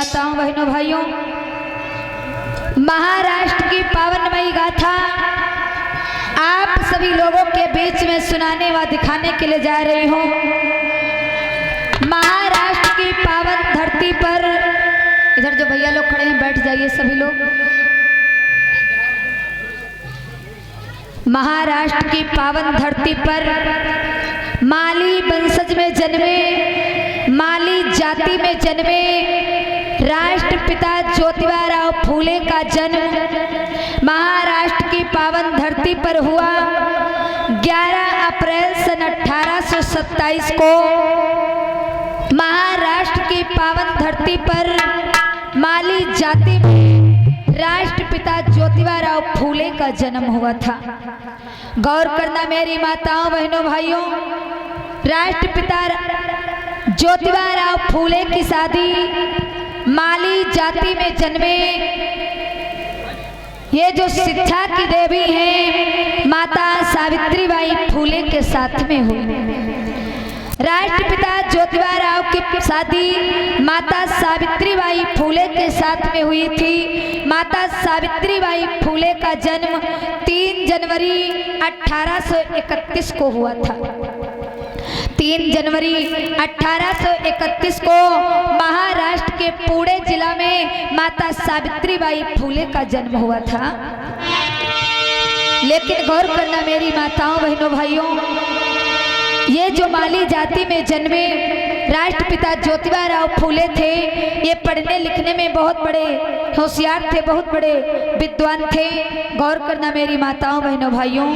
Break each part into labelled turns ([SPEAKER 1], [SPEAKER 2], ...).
[SPEAKER 1] माताओं बहनों भाइयों, महाराष्ट्र की पावनमयी गाथा आप सभी लोगों के बीच में सुनाने व दिखाने के लिए जा रही हूँ। महाराष्ट्र की पावन धरती पर, इधर जो भैया लोग खड़े हैं बैठ जाइए सभी लोग। महाराष्ट्र की पावन धरती पर माली वंशज में जन्मे, माली जाति में जन्मे राष्ट्रपिता ज्योतिबा फूले का जन्म महाराष्ट्र की पावन धरती पर हुआ 11 अप्रैल सन 1827 को। महाराष्ट्र की पावन धरती पर माली जाति में राष्ट्रपिता ज्योतिबा फूले का जन्म हुआ था। गौर करना मेरी माताओं बहनों भाइयों, राष्ट्रपिता ज्योतिबा फूले की शादी माली जाति में जन्मे ये जो शिक्षा की देवी हैं माता सावित्रीबाई फूले के साथ में हुई। राष्ट्रपिता ज्योतिबा की शादी माता सावित्रीबाई फूले के साथ में हुई थी। माता सावित्रीबाई फूले का जन्म 3 जनवरी 1831 को हुआ था। 3 जनवरी 1831 को महाराष्ट्र के पुणे जिला में माता सावित्रीबाई फूले का जन्म हुआ था। लेकिन गौर करना मेरी माताओं बहनों भाइयों, ये जो माली जाति में जन्मे राष्ट्रपिता ज्योतिबा फूले थे, ये पढ़ने लिखने में बहुत बड़े होशियार थे, बहुत बड़े विद्वान थे। गौर करना मेरी माताओं बहनों भाइयों,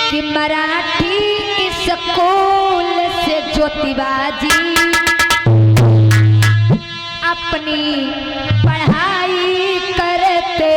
[SPEAKER 1] कि मराठी स्कूल से ज्योतिबा जी अपनी पढ़ाई करते हैं।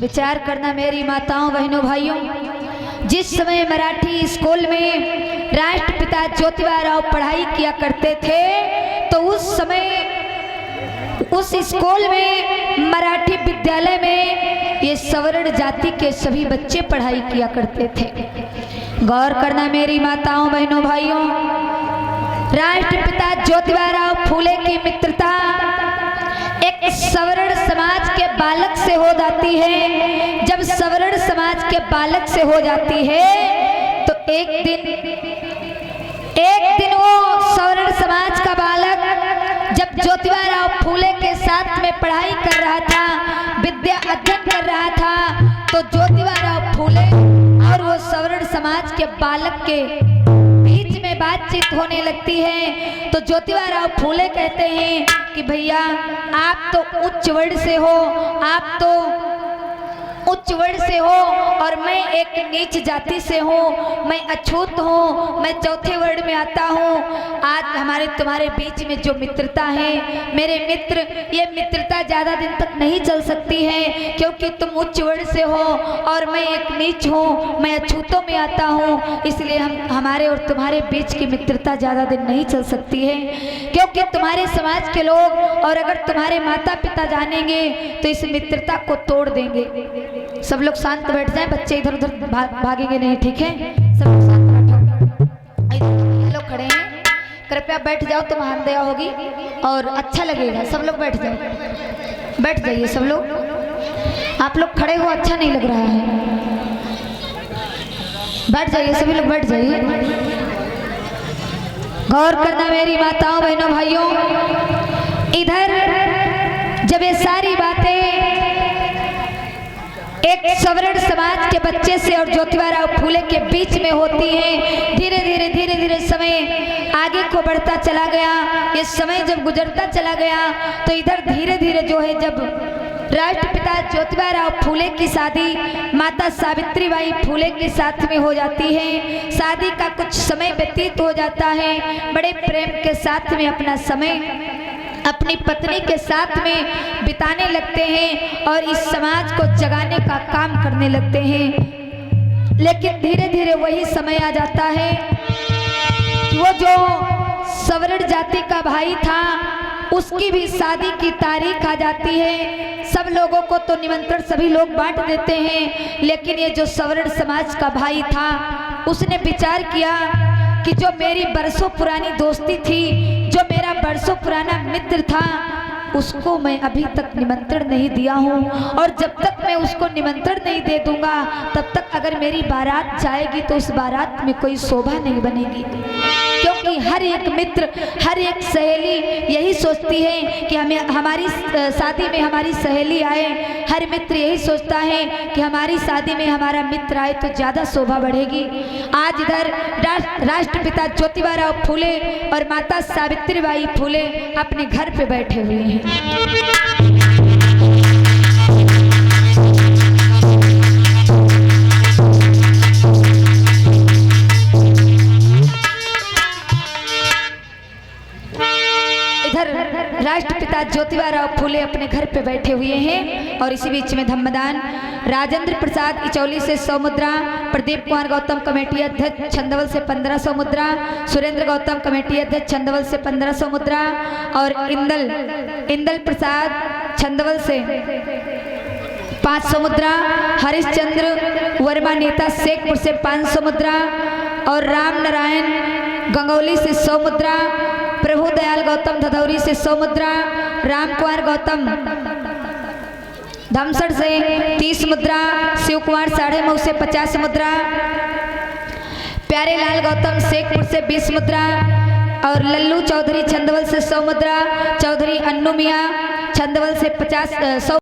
[SPEAKER 1] विचार करना मेरी माताओं बहनों भाइयों, जिस समय मराठी स्कूल में राष्ट्रपिता ज्योतिबा पढ़ाई किया करते थे तो उस समय उस स्कूल में मराठी विद्यालय में ये सवर्ण जाति के सभी बच्चे पढ़ाई किया करते थे। गौर करना मेरी माताओं बहनों भाइयों, राष्ट्रपिता ज्योतिबा फूले की मित्रता एक सवर्ण समाज के बालक से हो जाती है। जब सवर्ण समाज के बालक से हो जाती है तो एक दिन वो सवर्ण समाज का बालक जब ज्योतिबा फूले के साथ में पढ़ाई कर रहा था, विद्या अध्ययन कर रहा था, तो ज्योतिबा फूले और वो सवर्ण समाज के बालक के बीच में बातचीत होने लगती है। तो ज्योतिबा फूले कहते हैं कि भैया आप तो उच्च वर्ण से हो, आप तो उच्च वर्ण से हो और मैं एक नीच जाति से हूँ, मैं अछूत हूँ, मैं चौथे वर्ण में आता हूँ। आज हमारे तुम्हारे बीच में जो मित्रता है मेरे मित्र, ये मित्रता ज़्यादा दिन तक नहीं चल सकती है क्योंकि तुम उच्च वर्ण से हो और मैं एक नीच हूँ, मैं अछूतों में आता हूँ। इसलिए हमारे और तुम्हारे बीच की मित्रता ज़्यादा दिन नहीं चल सकती है क्योंकि तुम्हारे समाज के लोग और अगर तुम्हारे माता पिता जानेंगे तो इस मित्रता को तोड़ देंगे। सब लोग शांत बैठ जाएं, बच्चे इधर उधर भागेंगे नहीं, ठीक है? सब लोग शांत बैठो। लोग खड़े हैं, कृपया बैठ जाओ तो महान दया होगी और अच्छा लगेगा। सब लोग बैठ जाओ, बैठ जाइए सब लोग। आप लोग खड़े हो, अच्छा नहीं लग रहा है। बैठ जाइए, सभी लोग बैठ जाइए। गौर करना मेरी माताओं बहनों भाइयों, इधर जब ये सारी बातें एक सवर्ण समाज के बच्चे से और ज्योतिबा फूले के बीच में होती हैं, धीरे धीरे समय आगे को बढ़ता चला गया। ये समय जब गुजरता चला गया तो इधर धीरे धीरे जो है जब राष्ट्रपिता ज्योतिबा फूले की शादी माता सावित्रीबाई फूले के साथ में हो जाती है। शादी का कुछ समय व्यतीत हो जाता है, बड़े प्रेम के साथ में अपना समय अपनी पत्नी के साथ में बिताने लगते हैं और इस समाज को जगाने का काम करने लगते हैं। लेकिन धीरे धीरे वही समय आ जाता है कि वो जो सवर्ण जाति का भाई था उसकी भी शादी की तारीख आ जाती है। सब लोगों को तो निमंत्रण सभी लोग बांट देते हैं, लेकिन ये जो सवर्ण समाज का भाई था उसने विचार किया कि जो मेरी बरसों पुरानी दोस्ती थी, जो मेरा बरसों पुराना मित्र था, उसको मैं अभी तक निमंत्रण नहीं दिया हूँ और जब तक मैं उसको निमंत्रण नहीं दे दूंगा तब तक अगर मेरी बारात जाएगी तो उस बारात में कोई शोभा नहीं बनेगी। क्योंकि हर एक मित्र, हर एक सहेली यही सोचती है कि हमें हमारी शादी में हमारी सहेली आए। हर मित्र यही सोचता है कि हमारी शादी में हमारा मित्र आए तो ज़्यादा शोभा बढ़ेगी। आज इधर राष्ट्रपिता ज्योतिबा फूले और माता सावित्रीबाई फूले अपने घर पे बैठे हुए हैं। राष्ट्रपिता ज्योतिबा फूले अपने घर पे बैठे हुए हैं और इसी बीच में धम्मदान राजेंद्र प्रसाद इचौली से 100 मुद्रा, प्रदीप कुमार गौतम कमेटी अध्यक्ष छंदवल से 1500 मुद्रा, सुरेंद्र गौतम कमेटी अध्यक्ष छंदवल से 1500 मुद्रा और इंदल प्रसाद छंदवल से 500 मुद्रा, हरिश्चंद्र वर्मा नेता शेखपुर से 500 मुद्रा और राम नारायण गंगौली से 100 मुद्रा, प्रभु दयाल गौतम धदौरी से 100 मुद्रा, राम कुमार गौतम धमसर से 30 मुद्रा, शिव कुमार साढ़े मऊ से 50 मुद्रा, प्यारे लाल गौतम शेखपुर से 20 मुद्रा और लल्लू चौधरी छंदवल से 100 मुद्रा, चौधरी अन्नू मियाँ छंदवल से 100